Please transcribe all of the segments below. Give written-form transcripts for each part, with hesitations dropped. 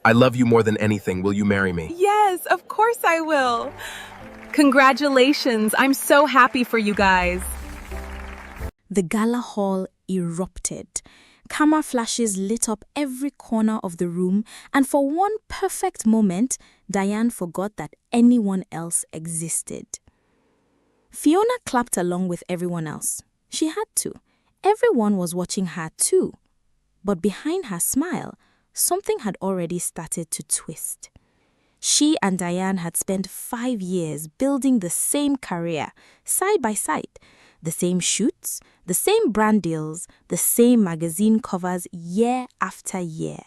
I love you more than anything. Will you marry me? Yes, of course I will. Congratulations. I'm so happy for you guys. The gala hall erupted. Camera flashes lit up every corner of the room, and for one perfect moment, Diane forgot that anyone else existed. Fiona clapped along with everyone else. She had to. Everyone was watching her too. But behind her smile, something had already started to twist. She and Diane had spent 5 years building the same career, side by side. The same shoots, the same brand deals, the same magazine covers year after year.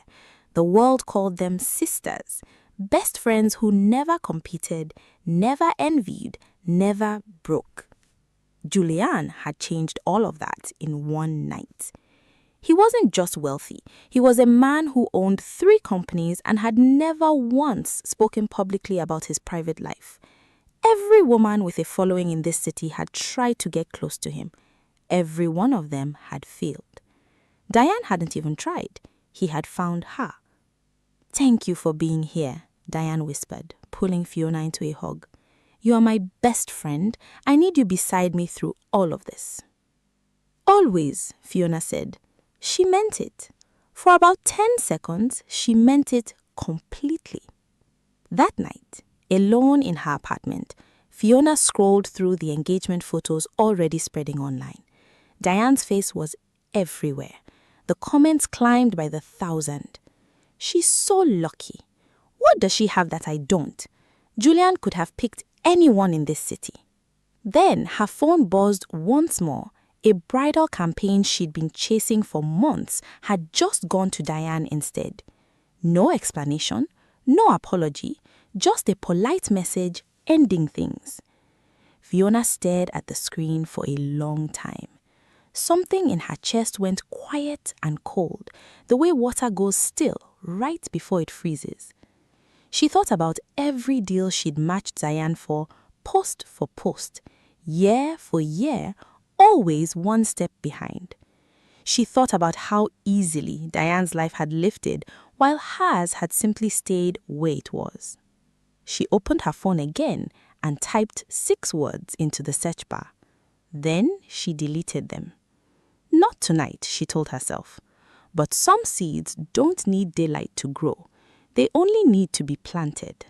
The world called them sisters, best friends who never competed, never envied, never broke. Julian had changed all of that in one night. He wasn't just wealthy. He was a man who owned 3 companies and had never once spoken publicly about his private life. Every woman with a following in this city had tried to get close to him. Every one of them had failed. Diane hadn't even tried. He had found her. "Thank you for being here," Diane whispered, pulling Fiona into a hug. "You are my best friend. I need you beside me through all of this." "Always," Fiona said. She meant it. For about 10 seconds, she meant it completely. That night, alone in her apartment, Fiona scrolled through the engagement photos already spreading online. Diane's face was everywhere. The comments climbed by the 1,000. "She's so lucky. What does she have that I don't? Julian could have picked anyone in this city." Then her phone buzzed once more. A bridal campaign she'd been chasing for months had just gone to Diane instead. No explanation, no apology, just a polite message ending things. Fiona stared at the screen for a long time. Something in her chest went quiet and cold, the way water goes still right before it freezes. She thought about every deal she'd matched Diane for post, year for year, always one step behind. She thought about how easily Diane's life had lifted while hers had simply stayed where it was. She opened her phone again and typed 6 words into the search bar. Then she deleted them. Not tonight, she told herself. But some seeds don't need daylight to grow. They only need to be planted.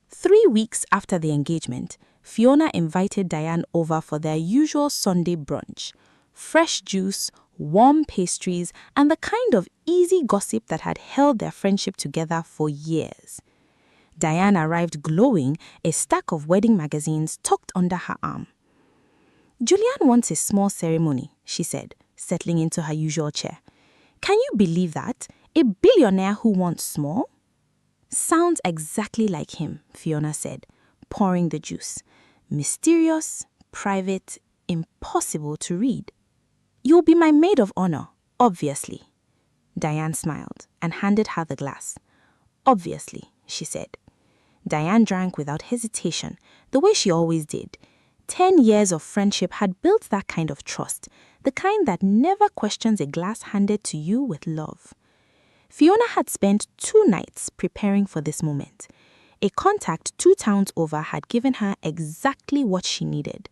3 weeks after the engagement, Fiona invited Diane over for their usual Sunday brunch. Fresh juice, warm pastries, and the kind of easy gossip that had held their friendship together for years. Diane arrived glowing, a stack of wedding magazines tucked under her arm. "Julian wants a small ceremony," she said, settling into her usual chair. "Can you believe that? A billionaire who wants small?" "Sounds exactly like him," Fiona said, pouring the juice. "Mysterious, private, impossible to read." "You'll be my maid of honor, obviously." Diane smiled and handed her the glass. "Obviously," she said. Diane drank without hesitation, the way she always did. 10 years of friendship had built that kind of trust, the kind that never questions a glass handed to you with love. Fiona had spent 2 nights preparing for this moment. A contact 2 towns over had given her exactly what she needed.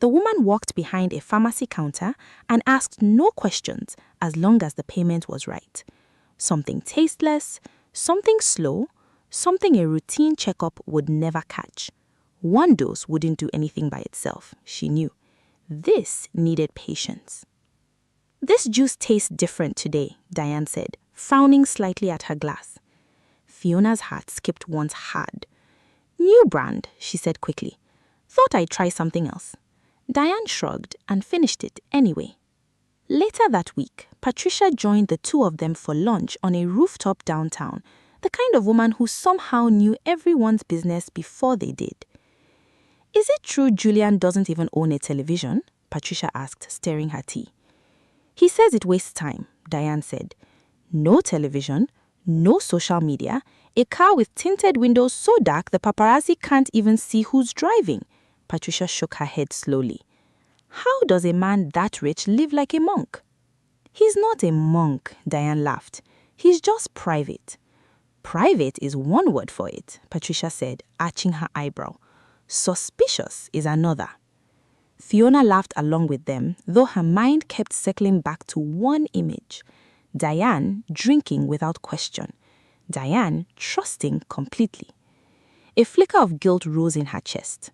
The woman walked behind a pharmacy counter and asked no questions as long as the payment was right. Something tasteless, something slow, something a routine checkup would never catch. 1 dose wouldn't do anything by itself, she knew. This needed patience. "This juice tastes different today," Diane said, frowning slightly at her glass. Fiona's heart skipped once hard. "New brand," she said quickly. "Thought I'd try something else." Diane shrugged and finished it anyway. Later that week, Patricia joined the 2 of them for lunch on a rooftop downtown, the kind of woman who somehow knew everyone's business before they did. "Is it true Julian doesn't even own a television?" Patricia asked, stirring her tea. "He says it wastes time," Diane said. "No television, no social media, a car with tinted windows so dark the paparazzi can't even see who's driving." Patricia shook her head slowly. "How does a man that rich live like a monk?" "He's not a monk," Diane laughed. "He's just private." Private is one word for it, Patricia said, arching her eyebrow. Suspicious is another. Fiona laughed along with them, though her mind kept circling back to one image. Diane drinking without question. Diane trusting completely. A flicker of guilt rose in her chest.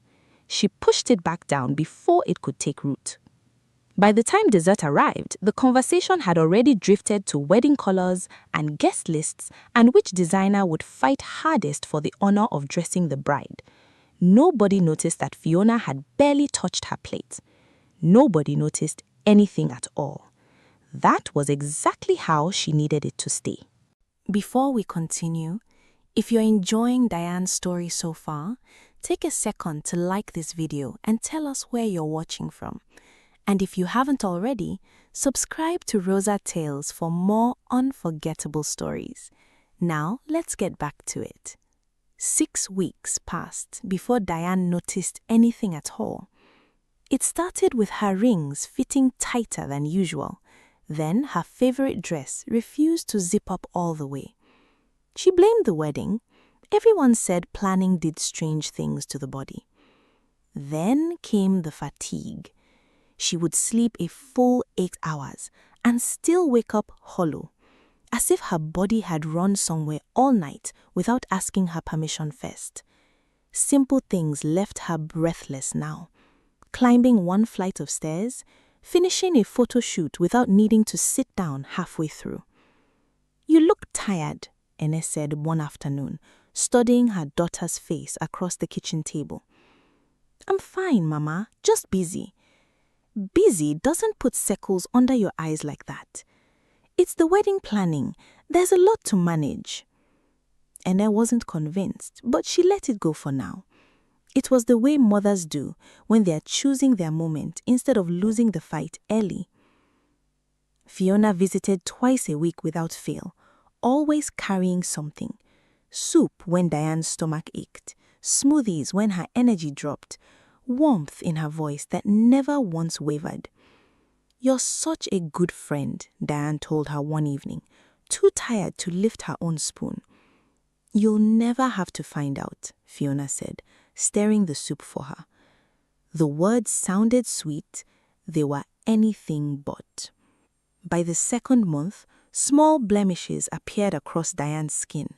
She pushed it back down before it could take root. By the time dessert arrived, the conversation had already drifted to wedding colors and guest lists and which designer would fight hardest for the honor of dressing the bride. Nobody noticed that Fiona had barely touched her plate. Nobody noticed anything at all. That was exactly how she needed it to stay. Before we continue, if you're enjoying Diane's story so far, take a second to like this video and tell us where you're watching from. And if you haven't already, subscribe to Rosa Tales for more unforgettable stories. Now, let's get back to it. 6 weeks passed before Diane noticed anything at all. It started with her rings fitting tighter than usual. Then her favorite dress refused to zip up all the way. She blamed the wedding. Everyone said planning did strange things to the body. Then came the fatigue. She would sleep a full 8 hours and still wake up hollow, as if her body had run somewhere all night without asking her permission first. Simple things left her breathless now. Climbing one flight of stairs, finishing a photo shoot without needing to sit down halfway through. "You look tired," Ene said one afternoon, studying her daughter's face across the kitchen table. "I'm fine, Mama, just busy." "Busy doesn't put circles under your eyes like that. It's the wedding planning. There's a lot to manage." Ene wasn't convinced, but she let it go for now. It was the way mothers do when they are choosing their moment instead of losing the fight early. Fiona visited twice a week without fail, always carrying something. Soup when Diane's stomach ached, smoothies when her energy dropped, warmth in her voice that never once wavered. "You're such a good friend," Diane told her one evening, too tired to lift her own spoon. "You'll never have to find out," Fiona said, stirring the soup for her. The words sounded sweet, they were anything but. By the second month, small blemishes appeared across Diane's skin,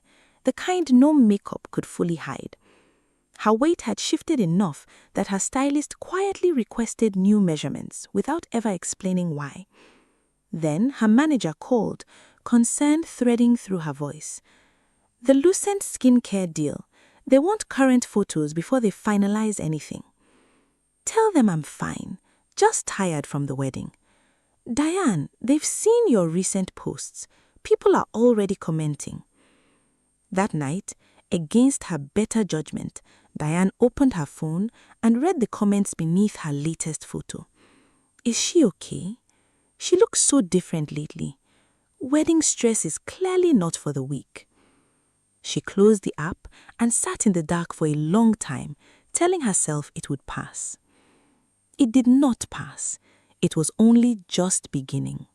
the kind no makeup could fully hide. Her weight had shifted enough that her stylist quietly requested new measurements without ever explaining why. Then her manager called, concern threading through her voice. "The Lucent skincare deal. They want current photos before they finalize anything." "Tell them I'm fine, just tired from the wedding." "Diane, they've seen your recent posts. People are already commenting." That night, against her better judgment, Diane opened her phone and read the comments beneath her latest photo. Is she okay? She looks so different lately. Wedding stress is clearly not for the weak. She closed the app and sat in the dark for a long time, telling herself it would pass. It did not pass. It was only just beginning.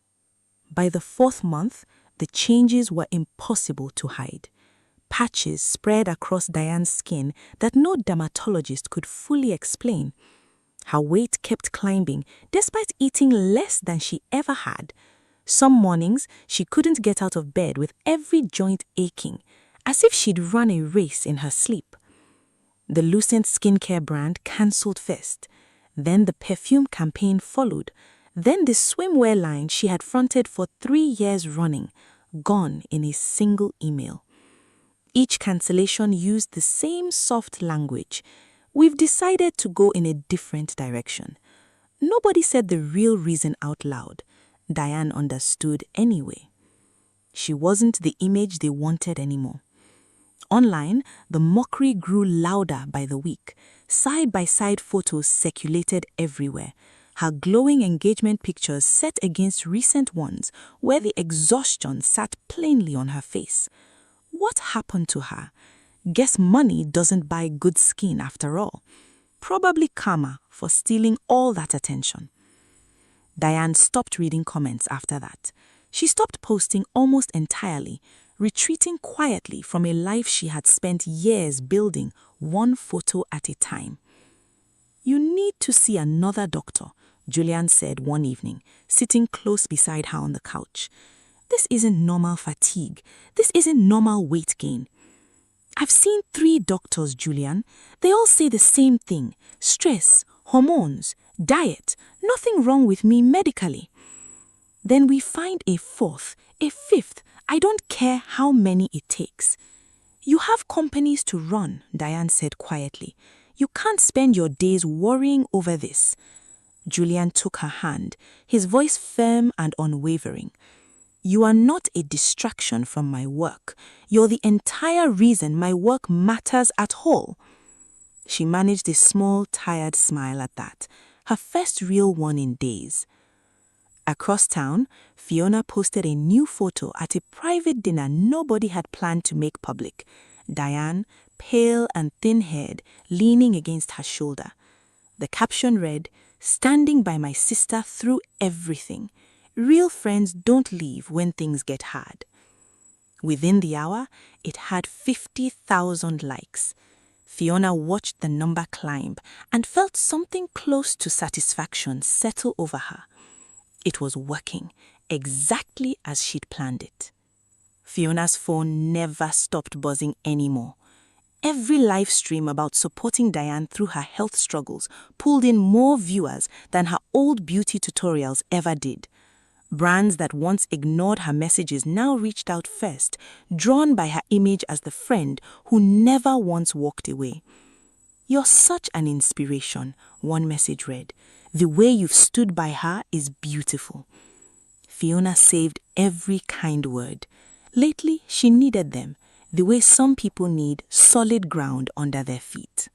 By the 4th month, the changes were impossible to hide. Patches spread across Diane's skin that no dermatologist could fully explain. Her weight kept climbing despite eating less than she ever had. Some mornings, she couldn't get out of bed with every joint aching, as if she'd run a race in her sleep. The Lucent skincare brand cancelled first. Then the perfume campaign followed. Then the swimwear line she had fronted for 3 years running, gone in a single email. Each cancellation used the same soft language. "We've decided to go in a different direction." Nobody said the real reason out loud. Diane understood anyway. She wasn't the image they wanted anymore. Online, the mockery grew louder by the week. Side-by-side photos circulated everywhere. Her glowing engagement pictures set against recent ones where the exhaustion sat plainly on her face. What happened to her? Guess money doesn't buy good skin after all. Probably karma for stealing all that attention. Diane stopped reading comments after that. She stopped posting almost entirely, retreating quietly from a life she had spent years building, one photo at a time. "You need to see another doctor," Julian said one evening, sitting close beside her on the couch. "This isn't normal fatigue. This isn't normal weight gain." "I've seen 3 doctors, Julian. They all say the same thing: stress, hormones, diet. Nothing wrong with me medically." "Then we find a 4th, a 5th. I don't care how many it takes." "You have companies to run," Diane said quietly. "You can't spend your days worrying over this." Julian took her hand, his voice firm and unwavering. "You are not a distraction from my work. You're the entire reason my work matters at all." She managed a small, tired smile at that, her first real one in days. Across town, Fiona posted a new photo at a private dinner nobody had planned to make public. Diane, pale and thin-haired, leaning against her shoulder. The caption read, "Standing by my sister through everything. Real friends don't leave when things get hard." Within the hour, it had 50,000 likes. Fiona watched the number climb and felt something close to satisfaction settle over her. It was working, exactly as she'd planned it. Fiona's phone never stopped buzzing anymore. Every live stream about supporting Diane through her health struggles pulled in more viewers than her old beauty tutorials ever did. Brands that once ignored her messages now reached out first, drawn by her image as the friend who never once walked away. "You're such an inspiration," one message read. "The way you've stood by her is beautiful." Fiona saved every kind word. Lately, she needed them, the way some people need solid ground under their feet.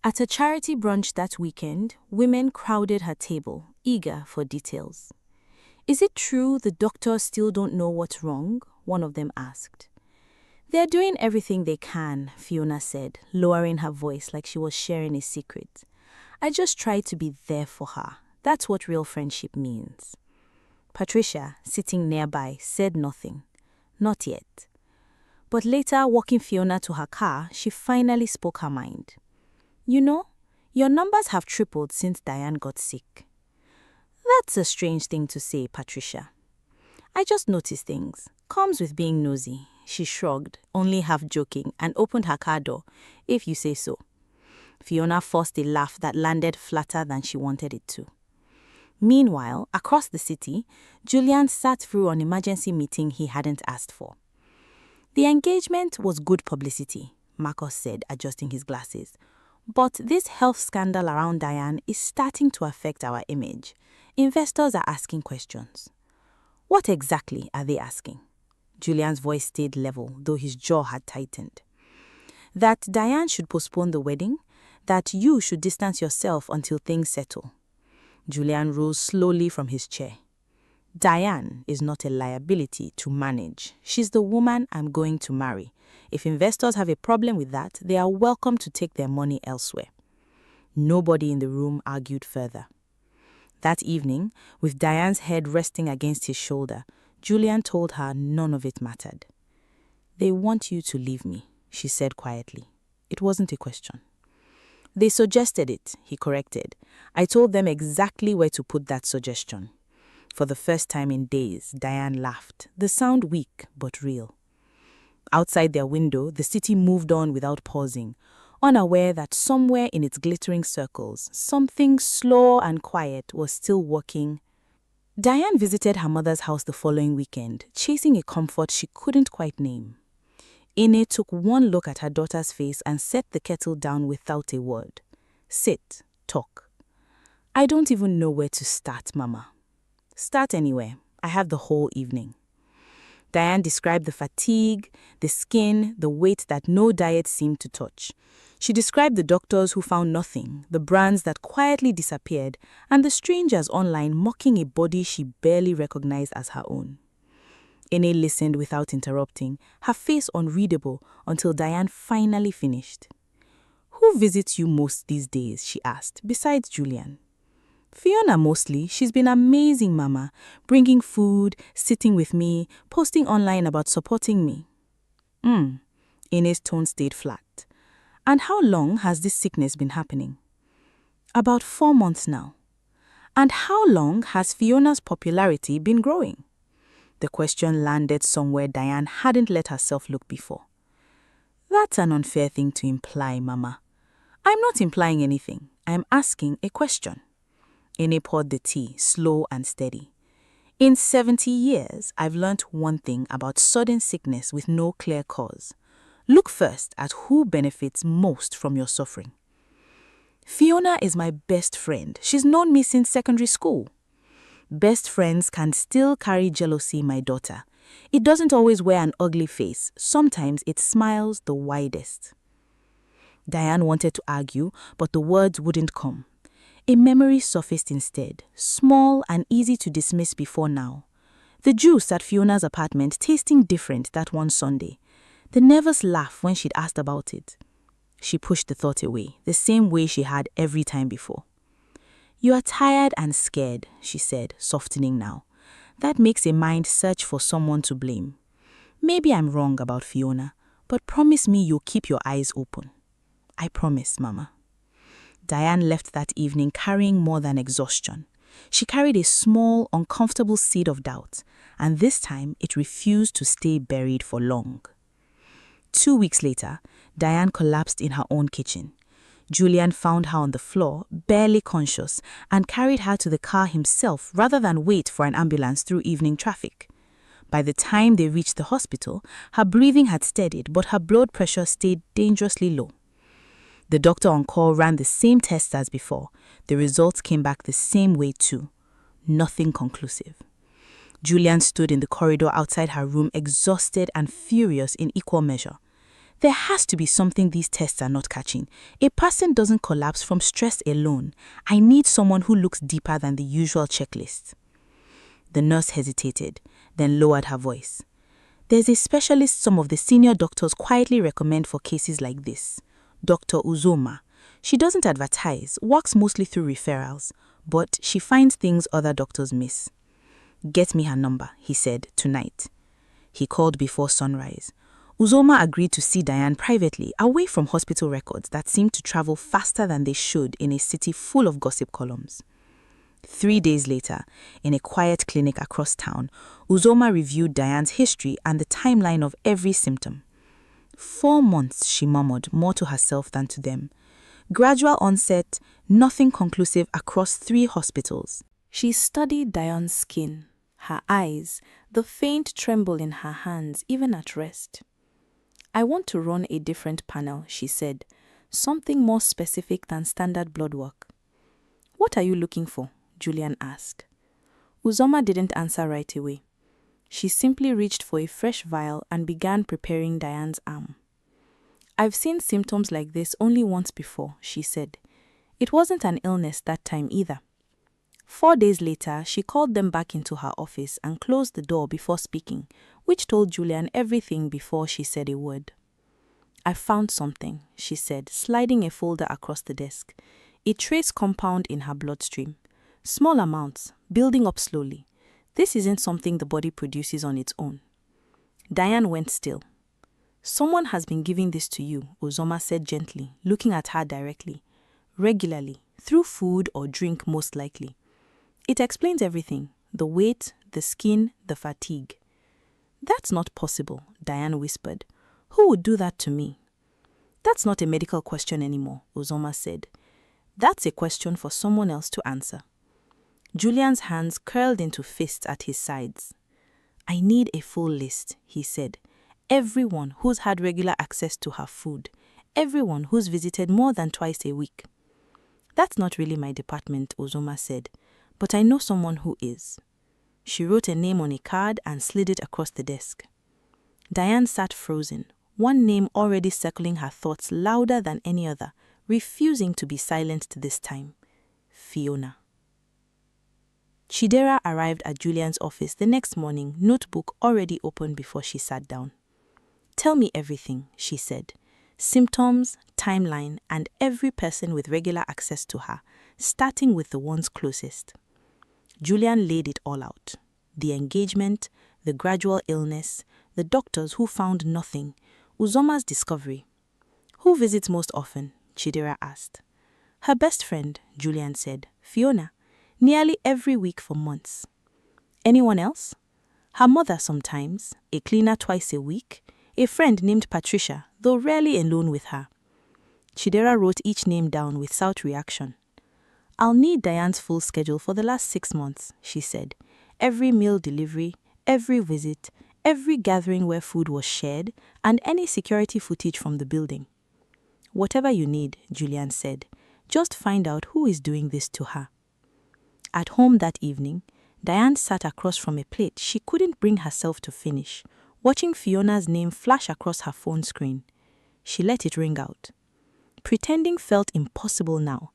At a charity brunch that weekend, women crowded her table, eager for details. "Is it true the doctors still don't know what's wrong?" one of them asked. "They're doing everything they can," Fiona said, lowering her voice like she was sharing a secret. "I just try to be there for her. That's what real friendship means." Patricia, sitting nearby, said nothing. Not yet. But later, walking Fiona to her car, she finally spoke her mind. "You know, your numbers have tripled since Diane got sick." "That's a strange thing to say, Patricia." "I just notice things. Comes with being nosy." She shrugged, only half joking, and opened her car door, "If you say so." Fiona forced a laugh that landed flatter than she wanted it to. Meanwhile, across the city, Julian sat through an emergency meeting he hadn't asked for. "The engagement was good publicity," Marcus said, adjusting his glasses. "But this health scandal around Diane is starting to affect our image. Investors are asking questions." "What exactly are they asking?" Julian's voice stayed level, though his jaw had tightened. "That Diane should postpone the wedding, that you should distance yourself until things settle." Julian rose slowly from his chair. "Diane is not a liability to manage. She's the woman I'm going to marry. If investors have a problem with that, they are welcome to take their money elsewhere." Nobody in the room argued further. That evening, with Diane's head resting against his shoulder, Julian told her none of it mattered. "They want you to leave me," she said quietly. It wasn't a question. "They suggested it," he corrected. "I told them exactly where to put that suggestion." For the first time in days, Diane laughed, the sound weak but real. Outside their window, the city moved on without pausing, unaware that somewhere in its glittering circles, something slow and quiet was still working. Diane visited her mother's house the following weekend, chasing a comfort she couldn't quite name. Ine took one look at her daughter's face and set the kettle down without a word. "Sit, talk." "I don't even know where to start, Mama." "Start anywhere. I have the whole evening." Diane described the fatigue, the skin, the weight that no diet seemed to touch. She described the doctors who found nothing, the brands that quietly disappeared, and the strangers online mocking a body she barely recognized as her own. Ine listened without interrupting, her face unreadable, until Diane finally finished. "Who visits you most these days?" she asked, "besides Julian?" "Fiona mostly. She's been amazing, Mama, bringing food, sitting with me, posting online about supporting me." Ine's tone stayed flat. And how long has this sickness been happening? About 4 months now. And how long has Fiona's popularity been growing? The question landed somewhere Diane hadn't let herself look before. That's an unfair thing to imply, Mama. I'm not implying anything. I'm asking a question. Ine poured the tea, slow and steady. In 70 years, I've learnt one thing about sudden sickness with no clear cause. Look first at who benefits most from your suffering. Fiona is my best friend. She's known me since secondary school. Best friends can still carry jealousy, my daughter. It doesn't always wear an ugly face. Sometimes it smiles the widest. Diane wanted to argue, but the words wouldn't come. A memory surfaced instead, small and easy to dismiss before now. The juice at Fiona's apartment tasting different that one Sunday. The nervous laugh when she'd asked about it. She pushed the thought away, the same way she had every time before. You are tired and scared, she said, softening now. That makes a mind search for someone to blame. Maybe I'm wrong about Fiona, but promise me you'll keep your eyes open. I promise, Mama. Diane left that evening carrying more than exhaustion. She carried a small, uncomfortable seed of doubt, and this time it refused to stay buried for long. 2 weeks later, Diane collapsed in her own kitchen. Julian found her on the floor, barely conscious, and carried her to the car himself rather than wait for an ambulance through evening traffic. By the time they reached the hospital, her breathing had steadied, but her blood pressure stayed dangerously low. The doctor on call ran the same tests as before. The results came back the same way too. Nothing conclusive. Julian stood in the corridor outside her room, exhausted and furious in equal measure. There has to be something these tests are not catching. A person doesn't collapse from stress alone. I need someone who looks deeper than the usual checklist. The nurse hesitated, then lowered her voice. There's a specialist some of the senior doctors quietly recommend for cases like this. Dr. Uzoma. She doesn't advertise, works mostly through referrals, but she finds things other doctors miss. Get me her number, he said, tonight. He called before sunrise. Uzoma agreed to see Diane privately, away from hospital records that seemed to travel faster than they should in a city full of gossip columns. 3 days later, in a quiet clinic across town, Uzoma reviewed Diane's history and the timeline of every symptom. 4 months, she murmured, more to herself than to them. Gradual onset, nothing conclusive across 3 hospitals. She studied Diane's skin, her eyes, the faint tremble in her hands, even at rest. I want to run a different panel, she said, something more specific than standard blood work. What are you looking for? Julian asked. Uzoma didn't answer right away. She simply reached for a fresh vial and began preparing Diane's arm. I've seen symptoms like this only once before, she said. It wasn't an illness that time either. 4 days later, she called them back into her office and closed the door before speaking, which told Julian everything before she said a word. I found something, she said, sliding a folder across the desk. A trace compound in her bloodstream. Small amounts, building up slowly. This isn't something the body produces on its own. Diane went still. Someone has been giving this to you, Uzoma said gently, looking at her directly. Regularly, through food or drink most likely. It explains everything, the weight, the skin, the fatigue. That's not possible, Diane whispered. Who would do that to me? That's not a medical question anymore, Uzoma said. That's a question for someone else to answer. Julian's hands curled into fists at his sides. I need a full list, he said. Everyone who's had regular access to her food. Everyone who's visited more than twice a week. That's not really my department, Uzoma said, but I know someone who is. She wrote a name on a card and slid it across the desk. Diane sat frozen, one name already circling her thoughts louder than any other, refusing to be silenced this time. Fiona. Chidera arrived at Julian's office the next morning, notebook already open before she sat down. Tell me everything, she said. Symptoms, timeline, and every person with regular access to her, starting with the ones closest. Julian laid it all out. The engagement, the gradual illness, the doctors who found nothing, Uzoma's discovery. Who visits most often? Chidera asked. Her best friend, Julian said, Fiona, nearly every week for months. Anyone else? Her mother sometimes, a cleaner twice a week, a friend named Patricia, though rarely alone with her. Chidera wrote each name down without reaction. I'll need Diane's full schedule for the last 6 months, she said. Every meal delivery, every visit, every gathering where food was shared, and any security footage from the building. Whatever you need, Julian said, just find out who is doing this to her. At home that evening, Diane sat across from a plate she couldn't bring herself to finish, watching Fiona's name flash across her phone screen. She let it ring out. Pretending felt impossible now,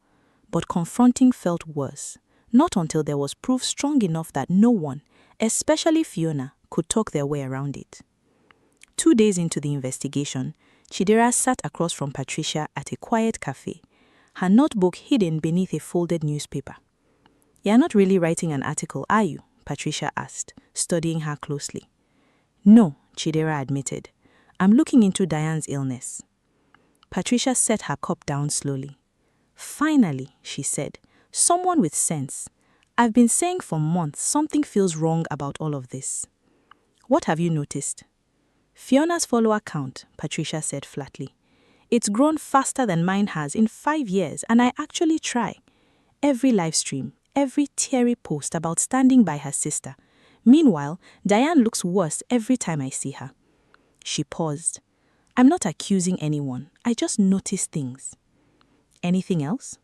but confronting felt worse, not until there was proof strong enough that no one, especially Fiona, could talk their way around it. 2 days into the investigation, Chidera sat across from Patricia at a quiet cafe, her notebook hidden beneath a folded newspaper. You're not really writing an article, are you? Patricia asked, studying her closely. No, Chidera admitted. I'm looking into Diane's illness. Patricia set her cup down slowly. Finally, she said, someone with sense. I've been saying for months something feels wrong about all of this. What have you noticed? Fiona's follower count, Patricia said flatly. It's grown faster than mine has in 5 years, and I actually try. Every live stream, every teary post about standing by her sister. Meanwhile, Diane looks worse every time I see her. She paused. I'm not accusing anyone. I just notice things. Anything else?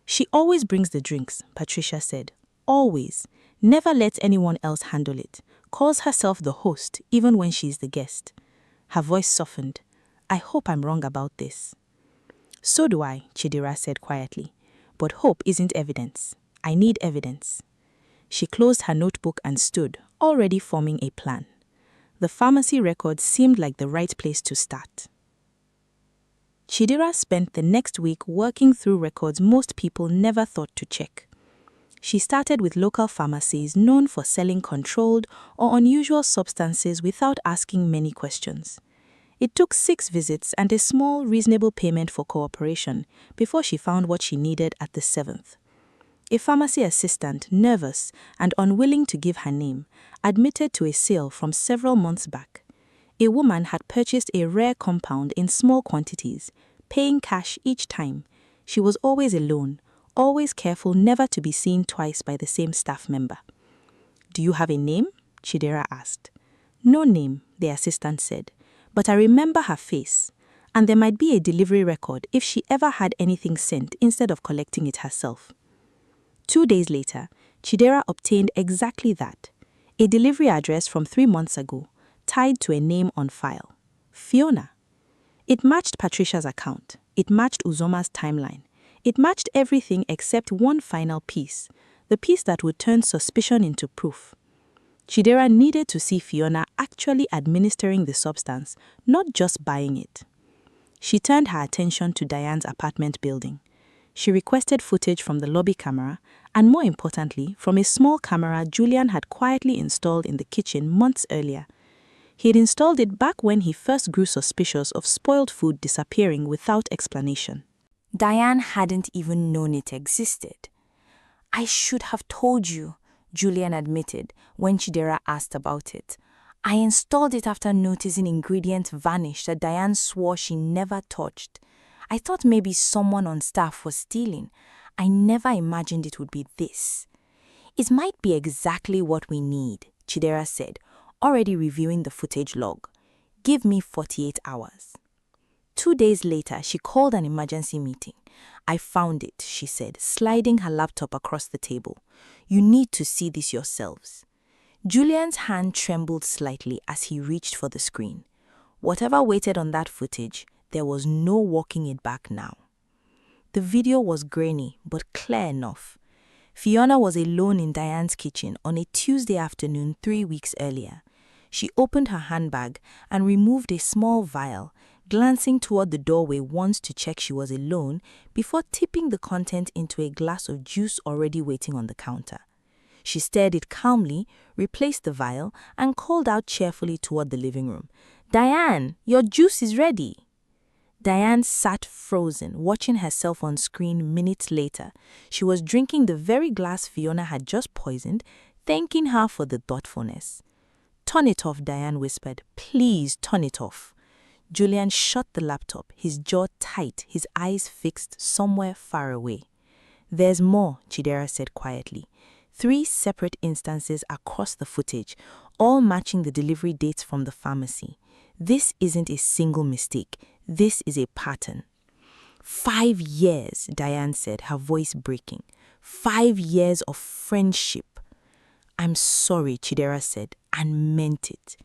She always brings the drinks, Patricia said. Always. Never lets anyone else handle it. Calls herself the host, even when she's the guest. Her voice softened. I hope I'm wrong about this. So do I, Chidera said quietly. But hope isn't evidence. I need evidence. She closed her notebook and stood, already forming a plan. The pharmacy record seemed like the right place to start. Chidera spent the next week working through records most people never thought to check. She started with local pharmacies known for selling controlled or unusual substances without asking many questions. It took 6 visits and a small, reasonable payment for cooperation before she found what she needed at the 7th. A pharmacy assistant, nervous and unwilling to give her name, admitted to a sale from several months back. A woman had purchased a rare compound in small quantities, paying cash each time. She was always alone, always careful never to be seen twice by the same staff member. Do you have a name? Chidera asked. No name, the assistant said, but I remember her face, and there might be a delivery record if she ever had anything sent instead of collecting it herself. 2 days later, Chidera obtained exactly that, a delivery address from 3 months ago, tied to a name on file, Fiona. It matched Patricia's account, it matched Uzoma's timeline, it matched everything except one final piece, the piece that would turn suspicion into proof. Chidera needed to see Fiona actually administering the substance, not just buying it. She turned her attention to Diane's apartment building. She requested footage from the lobby camera, and more importantly, from a small camera Julian had quietly installed in the kitchen months earlier. He had installed it back when he first grew suspicious of spoiled food disappearing without explanation. Diane hadn't even known it existed. I should have told you, Julian admitted when Chidera asked about it. I installed it after noticing ingredients vanish that Diane swore she never touched. I thought maybe someone on staff was stealing. I never imagined it would be this. It might be exactly what we need, Chidera said, already reviewing the footage log. Give me 48 hours. 2 days later, she called an emergency meeting. I found it, she said, sliding her laptop across the table. You need to see this yourselves. Julian's hand trembled slightly as he reached for the screen. Whatever waited on that footage, there was no walking it back now. The video was grainy, but clear enough. Fiona was alone in Diane's kitchen on a Tuesday afternoon 3 weeks earlier. She opened her handbag and removed a small vial, glancing toward the doorway once to check she was alone before tipping the content into a glass of juice already waiting on the counter. She stirred it calmly, replaced the vial, and called out cheerfully toward the living room. "Diane, your juice is ready." Diane sat frozen, watching herself on screen minutes later. She was drinking the very glass Fiona had just poisoned, thanking her for the thoughtfulness. "Turn it off," Diane whispered. "Please turn it off." Julian shut the laptop, his jaw tight, his eyes fixed somewhere far away. "There's more," Chidera said quietly. 3 separate instances across the footage, all matching the delivery dates from the pharmacy. This isn't a single mistake. This is a pattern. 5 years, Diane said, her voice breaking. 5 years of friendship. "I'm sorry," Chidera said, and meant it.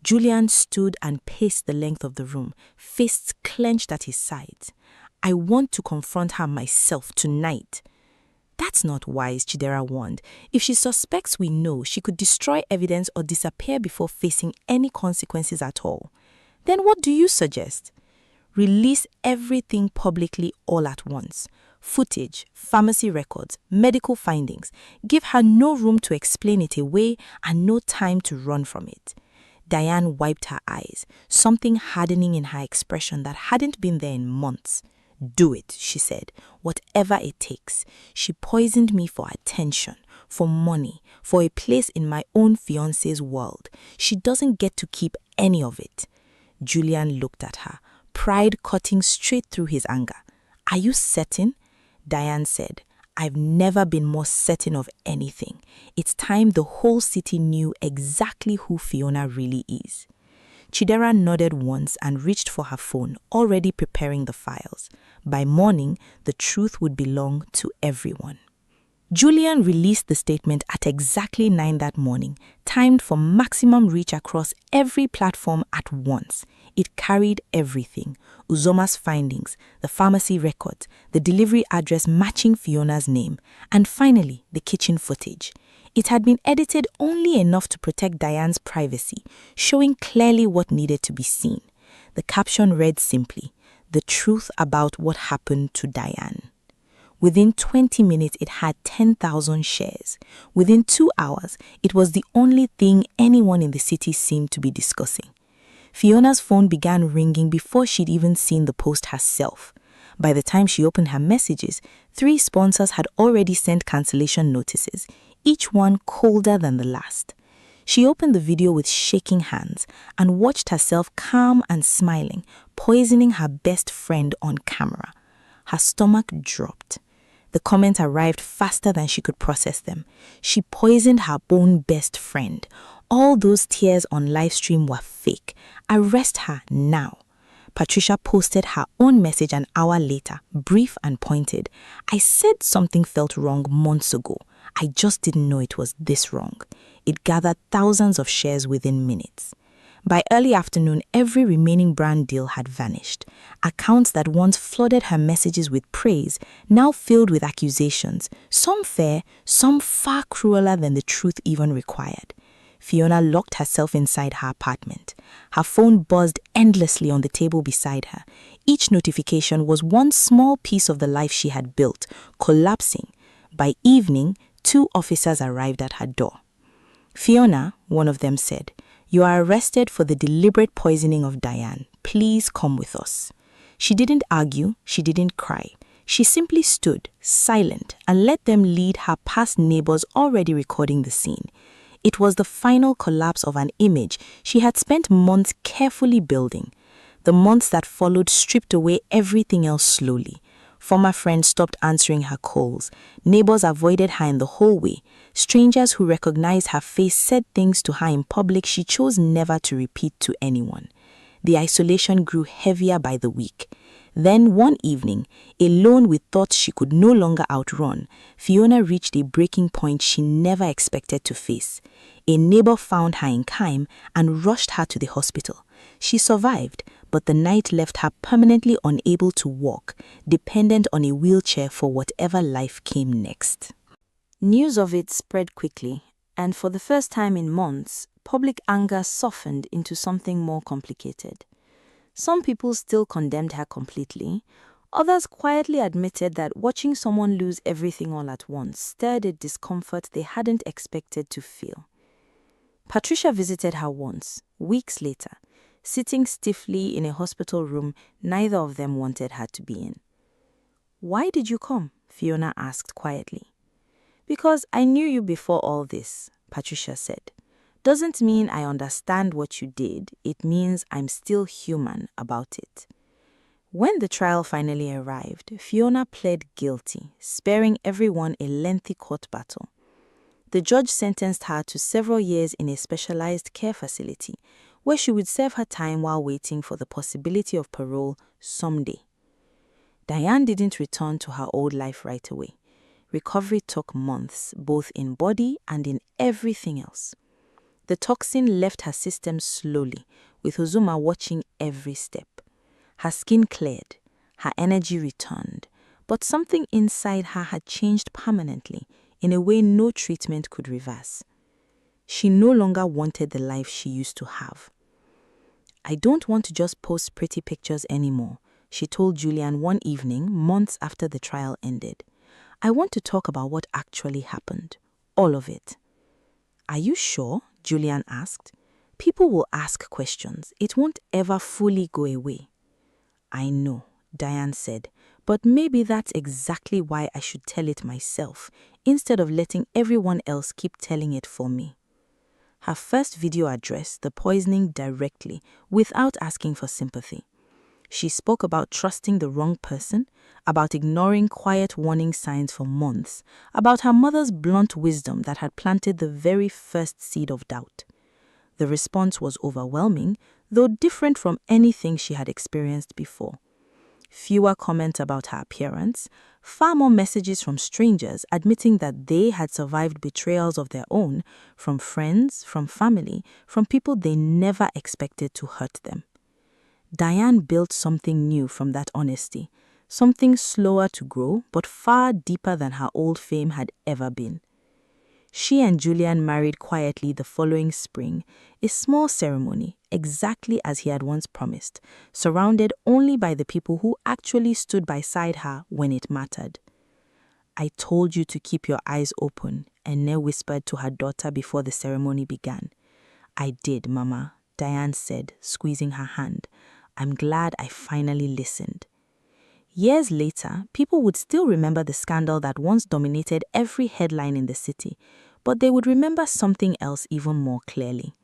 Julian stood and paced the length of the room, fists clenched at his sides. "I want to confront her myself tonight." "That's not wise," Chidera warned. "If she suspects we know, she could destroy evidence or disappear before facing any consequences at all." "Then what do you suggest?" "Release everything publicly all at once. Footage, pharmacy records, medical findings. Give her no room to explain it away and no time to run from it." Diane wiped her eyes, something hardening in her expression that hadn't been there in months. "Do it," she said, "whatever it takes. She poisoned me for attention, for money, for a place in my own fiancé's world. She doesn't get to keep any of it." Julian looked at her, pride cutting straight through his anger. "Are you certain?" Diane said, "I've never been more certain of anything. It's time the whole city knew exactly who Fiona really is." Chidera nodded once and reached for her phone, already preparing the files. By morning, the truth would belong to everyone. Julian released the statement at exactly 9 that morning, timed for maximum reach across every platform at once. It carried everything: Uzoma's findings, the pharmacy records, the delivery address matching Fiona's name, and finally, the kitchen footage. It had been edited only enough to protect Diane's privacy, showing clearly what needed to be seen. The caption read simply, "The truth about what happened to Diane." Within 20 minutes, it had 10,000 shares. Within 2 hours, it was the only thing anyone in the city seemed to be discussing. Fiona's phone began ringing before she'd even seen the post herself. By the time she opened her messages, 3 sponsors had already sent cancellation notices, each one colder than the last. She opened the video with shaking hands and watched herself calm and smiling, poisoning her best friend on camera. Her stomach dropped. The comments arrived faster than she could process them. She poisoned her own best friend. All those tears on livestream were fake. Arrest her now. Patricia posted her own message an hour later, brief and pointed. "I said something felt wrong months ago. I just didn't know it was this wrong." It gathered thousands of shares within minutes. By early afternoon, every remaining brand deal had vanished. Accounts that once flooded her messages with praise now filled with accusations, some fair, some far crueler than the truth even required. Fiona locked herself inside her apartment. Her phone buzzed endlessly on the table beside her. Each notification was one small piece of the life she had built, collapsing. By evening, 2 officers arrived at her door. "Fiona," one of them said, "you are arrested for the deliberate poisoning of Diane. Please come with us." She didn't argue, she didn't cry. She simply stood, silent, and let them lead her past neighbors already recording the scene. It was the final collapse of an image she had spent months carefully building. The months that followed stripped away everything else slowly. Former friends stopped answering her calls. Neighbors avoided her in the hallway. Strangers who recognized her face said things to her in public she chose never to repeat to anyone. The isolation grew heavier by the week. Then one evening, alone with thoughts she could no longer outrun, Fiona reached a breaking point she never expected to face. A neighbor found her in Kaim and rushed her to the hospital. She survived, but the night left her permanently unable to walk, dependent on a wheelchair for whatever life came next. News of it spread quickly, and for the first time in months, public anger softened into something more complicated. Some people still condemned her completely. Others quietly admitted that watching someone lose everything all at once stirred a discomfort they hadn't expected to feel. Patricia visited her once, weeks later, sitting stiffly in a hospital room neither of them wanted her to be in. "Why did you come?" Fiona asked quietly. "Because I knew you before all this," Patricia said. "Doesn't mean I understand what you did, it means I'm still human about it." When the trial finally arrived, Fiona pled guilty, sparing everyone a lengthy court battle. The judge sentenced her to several years in a specialized care facility, where she would serve her time while waiting for the possibility of parole someday. Diane didn't return to her old life right away. Recovery took months, both in body and in everything else. The toxin left her system slowly, with Uzuma watching every step. Her skin cleared, her energy returned, but something inside her had changed permanently in a way no treatment could reverse. She no longer wanted the life she used to have. "I don't want to just post pretty pictures anymore," she told Julian one evening, months after the trial ended. "I want to talk about what actually happened. All of it." "Are you sure?" Julian asked. "People will ask questions. It won't ever fully go away." "I know," Diane said, "but maybe that's exactly why I should tell it myself, instead of letting everyone else keep telling it for me." Her first video addressed the poisoning directly, without asking for sympathy. She spoke about trusting the wrong person, about ignoring quiet warning signs for months, about her mother's blunt wisdom that had planted the very first seed of doubt. The response was overwhelming, though different from anything she had experienced before. Fewer comments about her appearance, far more messages from strangers admitting that they had survived betrayals of their own, from friends, from family, from people they never expected to hurt them. Diane built something new from that honesty, something slower to grow but far deeper than her old fame had ever been. She and Julian married quietly the following spring, a small ceremony, exactly as he had once promised, surrounded only by the people who actually stood beside her when it mattered. "I told you to keep your eyes open," Enne whispered to her daughter before the ceremony began. "I did, Mama," Diane said, squeezing her hand. "I'm glad I finally listened." Years later, people would still remember the scandal that once dominated every headline in the city, but they would remember something else even more clearly.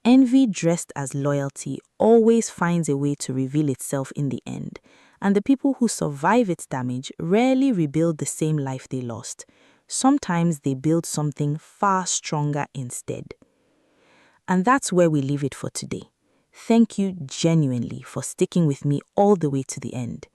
Envy dressed as loyalty always finds a way to reveal itself in the end, and the people who survive its damage rarely rebuild the same life they lost. Sometimes they build something far stronger instead. And that's where we leave it for today. Thank you genuinely for sticking with me all the way to the end.